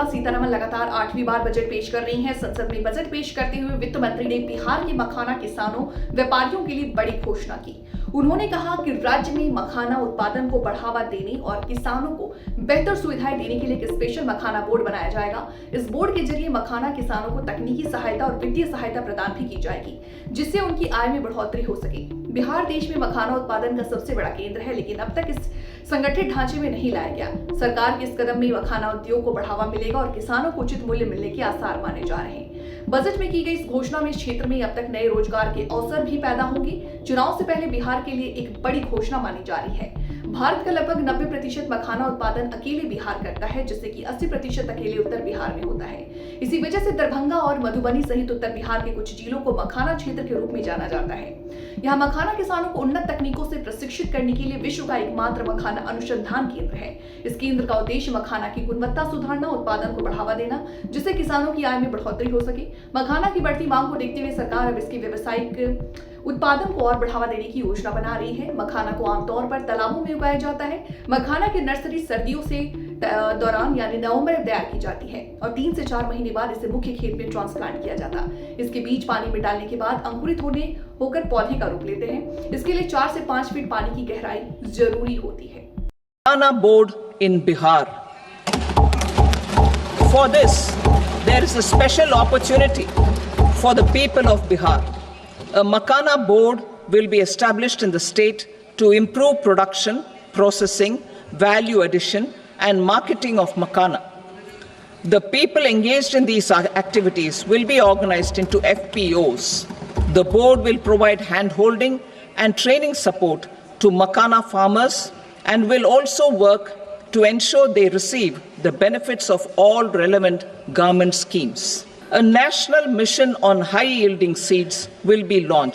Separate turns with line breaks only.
निर्मला सीतारमण लगातार 8वीं बार बजट पेश कर रही हैं। संसद में बजट पेश करते हुए वित्त मंत्री ने बिहार के मखाना किसानों व्यापारियों के लिए बड़ी घोषणा की। उन्होंने कहा कि राज्य में मखाना उत्पादन को बढ़ावा देने और किसानों को बेहतर सुविधाएं देने के लिए एक स्पेशल मखाना बोर्ड बनाया जाएगा। इस बोर्ड के जरिए मखाना किसानों को तकनीकी सहायता और वित्तीय सहायता प्रदान भी की जाएगी, जिससे उनकी आय में बढ़ोतरी हो सके। बिहार देश में मखाना उत्पादन का सबसे बड़ा केंद्र है, लेकिन अब तक इस संगठित ढांचे में नहीं लाया गया। सरकार के इस कदम में मखाना उद्योग को बढ़ावा मिलेगा और किसानों को उचित मूल्य मिलने के आसार माने जा रहे हैं। बजट में की गई इस घोषणा में इस क्षेत्र में अब तक नए रोजगार के अवसर भी पैदा होंगे। चुनाव से पहले बिहार के लिए एक बड़ी घोषणा मानी जा रही है। भारत का लगभग 90% मखाना उत्पादन अकेले बिहार करता है, जिससे कि 80% अकेले उत्तर बिहार में होता है। इसी वजह से दरभंगा और मधुबनी सहित उत्तर बिहार के कुछ जिलों को मखाना क्षेत्र के रूप में जाना जाता है। यहाँ मखाना किसानों को उन्नत तकनीकों से प्रशिक्षित करने के लिए विश्व का एकमात्र मखाना अनुसंधान केंद्र है। इस केंद्र का उद्देश्य मखाना की गुणवत्ता सुधारना, उत्पादन को बढ़ावा देना, जिससे किसानों की आय में बढ़ोतरी हो सके। मखाना की बढ़ती मांग को देखते हुए सरकार अब इसके व्यावसायिक उत्पादन को और बढ़ावा देने की योजना बना रही है। मखाना को आमतौर पर तालाबों में उगाया जाता है। मखाना की नर्सरी सर्दियों से दौरान यानी नवंबर में तैयार की जाती है और 3 से 4 महीने बाद इसे मुख्य खेत में ट्रांसप्लांट किया जाता है। इसके बीज पानी में डालने के बाद अंकुरित होकर पौधे का रूप लेते हैं। इसके लिए 4 से 5 फीट पानी की गहराई जरूरी होती है।
Makaana board in Bihar. For this, there is a special opportunity for the people of Bihar. A Makaana board will be established in the state to improve production, processing, value addition, and marketing of Makaana. The people engaged in these activities will be organized into FPOs. The board will provide hand-holding and training support to Makaana farmers and will also work to ensure they receive the benefits of all relevant government schemes. A national mission on high-yielding seeds will be launched.